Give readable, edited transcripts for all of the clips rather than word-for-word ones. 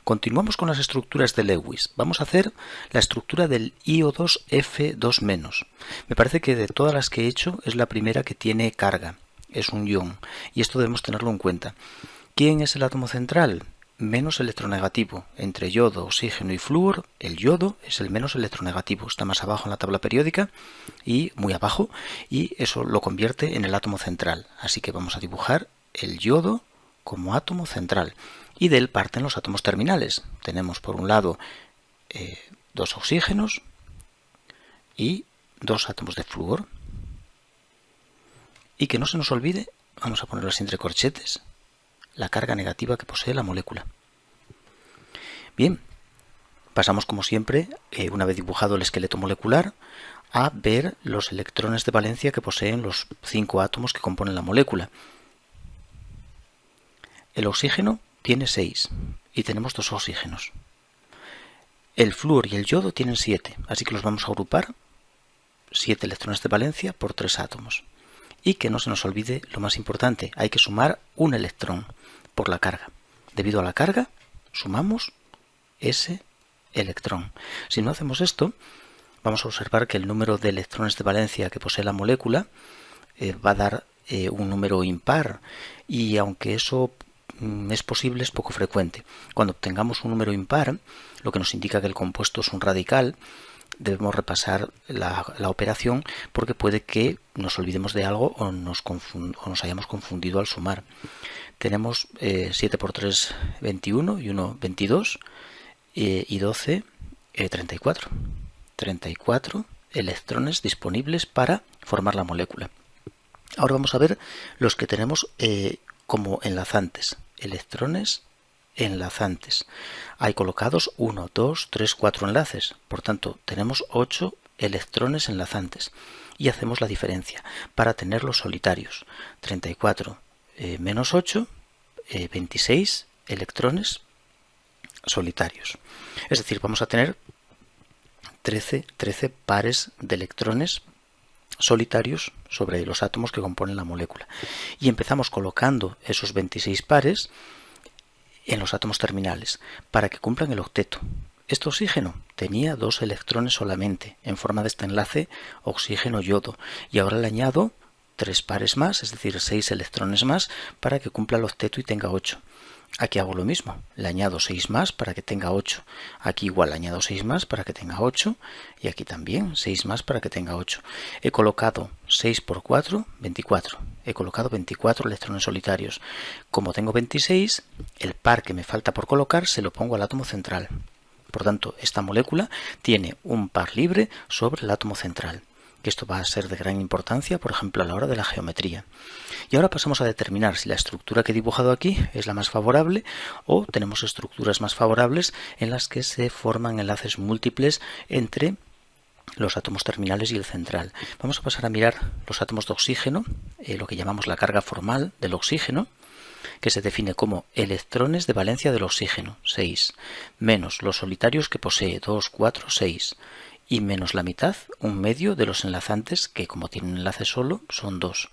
Continuamos con las estructuras de Lewis. Vamos a hacer la estructura del IO2F2-. Me parece que de todas las que he hecho es la primera que tiene carga. Es un ion. Y esto debemos tenerlo en cuenta. ¿Quién es el átomo central? Menos electronegativo. Entre yodo, oxígeno y flúor, el yodo es el menos electronegativo. Está más abajo en la tabla periódica y muy abajo, y eso lo convierte en el átomo central. Así que vamos a dibujar el yodo como átomo central. Y de él parten los átomos terminales. Tenemos por un lado dos oxígenos y dos átomos de flúor. Y que no se nos olvide, vamos a ponerlos entre corchetes, la carga negativa que posee la molécula. Bien, pasamos como siempre, una vez dibujado el esqueleto molecular, a ver los electrones de valencia que poseen los 5 átomos que componen la molécula. El oxígeno tiene 6 y tenemos 2 oxígenos. El flúor y el yodo tienen 7, así que los vamos a agrupar, 7 electrones de valencia por 3 átomos. Y que no se nos olvide lo más importante, hay que sumar un electrón por la carga. Debido a la carga, sumamos ese electrón. Si no hacemos esto, vamos a observar que el número de electrones de valencia que posee la molécula va a dar un número impar, y aunque eso es posible, es poco frecuente. Cuando obtengamos un número impar, lo que nos indica que el compuesto es un radical, debemos repasar la operación, porque puede que nos olvidemos de algo o nos hayamos confundido al sumar. Tenemos 7 por 3, 21, y 1, 22, y 12, 34. 34 electrones disponibles para formar la molécula. Ahora vamos a ver los que tenemos como enlazantes. Electrones enlazantes. Hay colocados 1, 2, 3, 4 enlaces. Por tanto, tenemos 8 electrones enlazantes. Y hacemos la diferencia para tener los solitarios. 34 menos 8, 26 electrones solitarios. Es decir, vamos a tener 13 pares de electrones solitarios sobre los átomos que componen la molécula. Y empezamos colocando esos 26 pares en los átomos terminales para que cumplan el octeto. Este oxígeno tenía 2 electrones solamente en forma de este enlace oxígeno-yodo, y ahora le añado 3 pares más, es decir, 6 electrones más, para que cumpla el octeto y tenga 8. Aquí hago lo mismo, le añado 6 más para que tenga 8. Aquí igual le añado 6 más para que tenga 8. Y aquí también 6 más para que tenga 8. He colocado 6 por 4, 24. He colocado 24 electrones solitarios. Como tengo 26, el par que me falta por colocar se lo pongo al átomo central. Por tanto, esta molécula tiene un par libre sobre el átomo central, que esto va a ser de gran importancia, por ejemplo, a la hora de la geometría. Y ahora pasamos a determinar si la estructura que he dibujado aquí es la más favorable, o tenemos estructuras más favorables en las que se forman enlaces múltiples entre los átomos terminales y el central. Vamos a pasar a mirar los átomos de oxígeno, lo que llamamos la carga formal del oxígeno, que se define como electrones de valencia del oxígeno, 6, menos los solitarios que posee, 2, 4, 6, y menos la mitad, un medio de los enlazantes, que como tienen un enlace solo, son 2.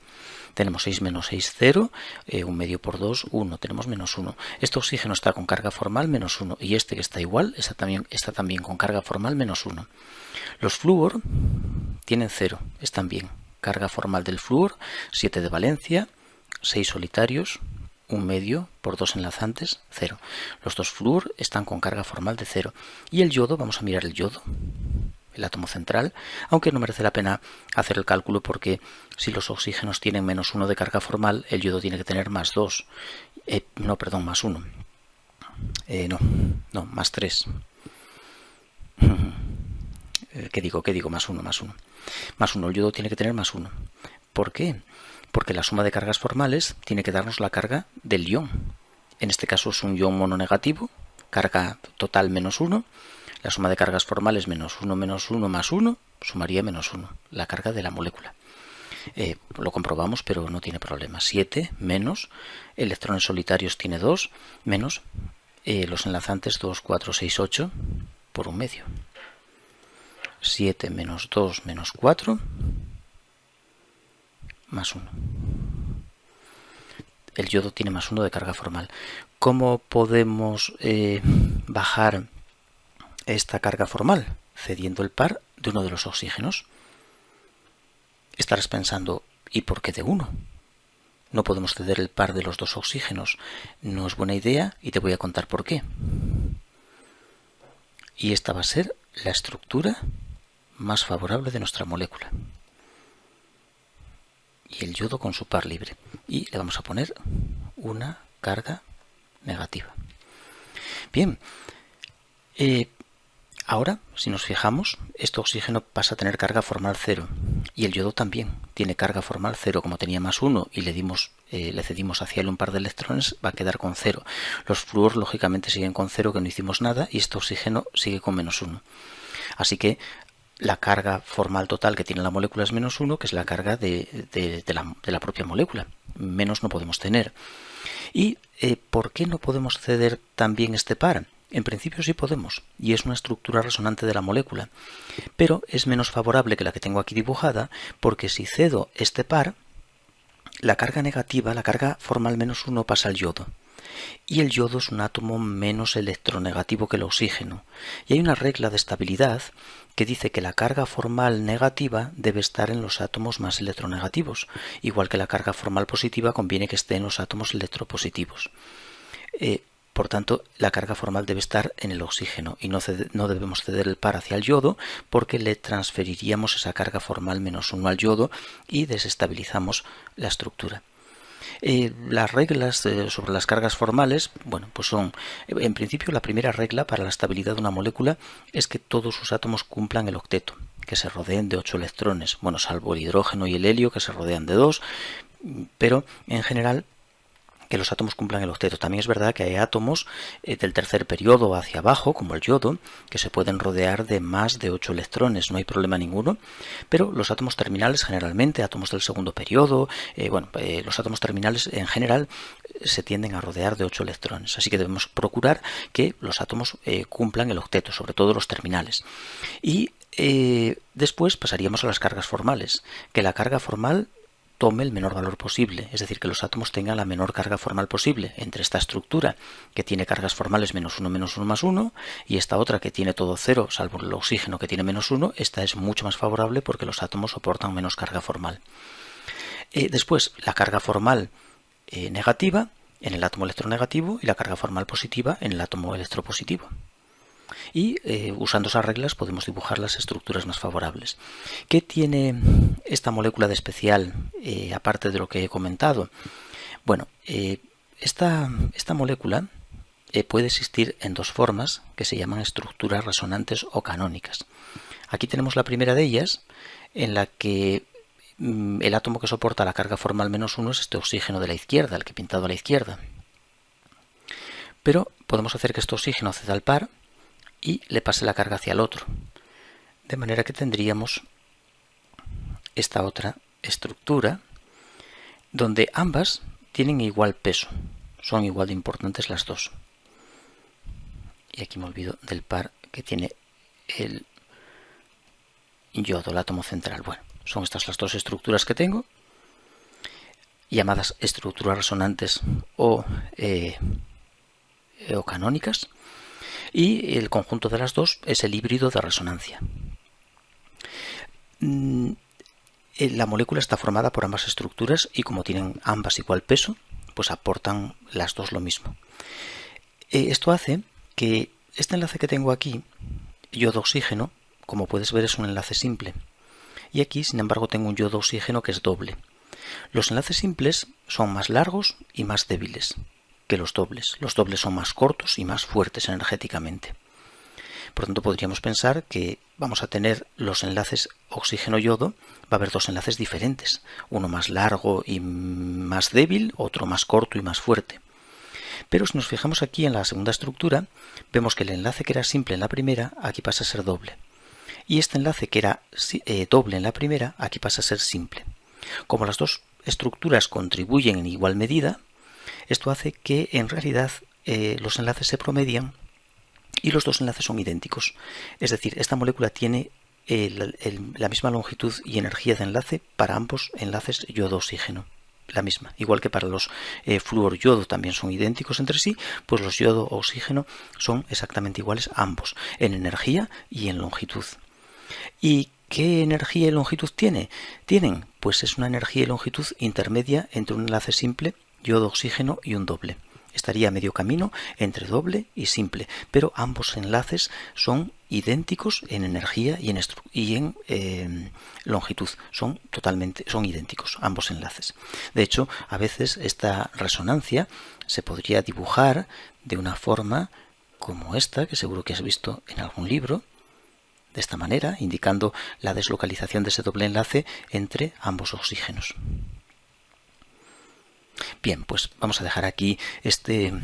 Tenemos 6 menos 6, 0, un medio por 2, 1, tenemos menos 1. Este oxígeno está con carga formal menos 1, y este que está igual está también con carga formal menos 1. Los flúor tienen 0, están bien. Carga formal del flúor, 7 de valencia, 6 solitarios, un medio por 2 enlazantes, 0. Los dos flúor están con carga formal de 0. Y el yodo, vamos a mirar el yodo, el átomo central, aunque no merece la pena hacer el cálculo, porque si los oxígenos tienen menos 1 de carga formal, el yodo tiene que tener más 2. Más 1. Más 3. ¿Qué digo? Más 1. Más 1, el yodo tiene que tener más 1. ¿Por qué? Porque la suma de cargas formales tiene que darnos la carga del ion. En este caso es un ion mononegativo, carga total menos 1. La suma de cargas formales menos 1 más 1 sumaría menos 1, la carga de la molécula. Lo comprobamos, pero no tiene problema. 7 menos electrones solitarios tiene 2, menos los enlazantes 2, 4, 6, 8 por un medio. 7 menos 2 menos 4 más 1. El yodo tiene más 1 de carga formal. ¿Cómo podemos bajar esta carga formal, cediendo el par de uno de los oxígenos. Estarás pensando, ¿y por qué de uno? No podemos ceder el par de los dos oxígenos. No es buena idea y te voy a contar por qué. Y esta va a ser la estructura más favorable de nuestra molécula. Y el yodo con su par libre. Y le vamos a poner una carga negativa. Bien, ahora, si nos fijamos, este oxígeno pasa a tener carga formal 0 y el yodo también tiene carga formal 0. Como tenía más 1 y le cedimos hacia él un par de electrones, va a quedar con 0. Los flúor lógicamente siguen con 0, que no hicimos nada, y este oxígeno sigue con menos 1. Así que la carga formal total que tiene la molécula es menos 1, que es la carga de la propia molécula. Menos no podemos tener. ¿Y por qué no podemos ceder también este par? En principio sí podemos, y es una estructura resonante de la molécula, pero es menos favorable que la que tengo aquí dibujada, porque si cedo este par, la carga negativa, la carga formal menos 1, pasa al yodo. Y el yodo es un átomo menos electronegativo que el oxígeno. Y hay una regla de estabilidad que dice que la carga formal negativa debe estar en los átomos más electronegativos, igual que la carga formal positiva conviene que esté en los átomos electropositivos. Por tanto, la carga formal debe estar en el oxígeno y no debemos ceder el par hacia el yodo, porque le transferiríamos esa carga formal menos 1 al yodo y desestabilizamos la estructura. Las reglas sobre las cargas formales, bueno, pues son, en principio, la primera regla para la estabilidad de una molécula es que todos sus átomos cumplan el octeto, que se rodeen de 8 electrones, bueno, salvo el hidrógeno y el helio, que se rodean de 2, pero en general que los átomos cumplan el octeto. También es verdad que hay átomos del tercer periodo hacia abajo, como el yodo, que se pueden rodear de más de 8 electrones, no hay problema ninguno, pero los átomos terminales generalmente, átomos del segundo periodo, los átomos terminales en general se tienden a rodear de 8 electrones, así que debemos procurar que los átomos cumplan el octeto, sobre todo los terminales. Y después pasaríamos a las cargas formales, que la carga formal tome el menor valor posible, es decir, que los átomos tengan la menor carga formal posible entre esta estructura que tiene cargas formales menos 1, más 1, y esta otra que tiene todo 0, salvo el oxígeno que tiene menos 1, esta es mucho más favorable porque los átomos soportan menos carga formal. Después, la carga formal negativa en el átomo electronegativo y la carga formal positiva en el átomo electropositivo. Y usando esas reglas podemos dibujar las estructuras más favorables. ¿Qué tiene esta molécula de especial, aparte de lo que he comentado? Bueno, esta molécula puede existir en dos formas que se llaman estructuras resonantes o canónicas. Aquí tenemos la primera de ellas, en la que el átomo que soporta la carga formal menos 1 es este oxígeno de la izquierda, el que he pintado a la izquierda. Pero podemos hacer que este oxígeno ceda al par y le pase la carga hacia el otro, de manera que tendríamos esta otra estructura donde ambas tienen igual peso, son igual de importantes las dos. Y aquí me olvido del par que tiene el yodo, el átomo central. Bueno, son estas las dos estructuras que tengo, llamadas estructuras resonantes o canónicas. Y el conjunto de las dos es el híbrido de resonancia. La molécula está formada por ambas estructuras y como tienen ambas igual peso, pues aportan las dos lo mismo. Esto hace que este enlace que tengo aquí, yodo-oxígeno, como puedes ver es un enlace simple. Y aquí, sin embargo, tengo un yodo-oxígeno que es doble. Los enlaces simples son más largos y más débiles que los dobles. Los dobles son más cortos y más fuertes energéticamente. Por tanto, podríamos pensar que vamos a tener los enlaces oxígeno-yodo, va a haber dos enlaces diferentes, uno más largo y más débil, otro más corto y más fuerte. Pero si nos fijamos aquí en la segunda estructura, vemos que el enlace que era simple en la primera, aquí pasa a ser doble. Y este enlace que era doble en la primera, aquí pasa a ser simple. Como las dos estructuras contribuyen en igual medida, esto hace que en realidad los enlaces se promedian y los dos enlaces son idénticos. Es decir, esta molécula tiene la misma longitud y energía de enlace para ambos enlaces yodo-oxígeno. la misma. Igual que para los flúor-yodo también son idénticos entre sí, pues los yodo-oxígeno son exactamente iguales ambos, en energía y en longitud. ¿Y qué energía y longitud tienen? Pues es una energía y longitud intermedia entre un enlace simple, yodo-oxígeno, y un doble. Estaría a medio camino entre doble y simple, pero ambos enlaces son idénticos en energía y en longitud. Son idénticos ambos enlaces. De hecho, a veces esta resonancia se podría dibujar de una forma como esta, que seguro que has visto en algún libro, de esta manera, indicando la deslocalización de ese doble enlace entre ambos oxígenos. Bien, pues vamos a dejar aquí esta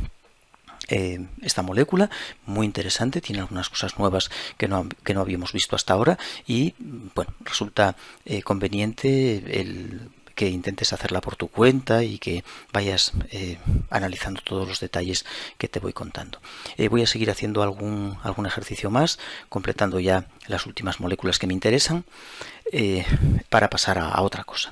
molécula, muy interesante, tiene algunas cosas nuevas que no habíamos visto hasta ahora y bueno, resulta conveniente que intentes hacerla por tu cuenta y que vayas analizando todos los detalles que te voy contando. Voy a seguir haciendo algún ejercicio más, completando ya las últimas moléculas que me interesan, para pasar a otra cosa.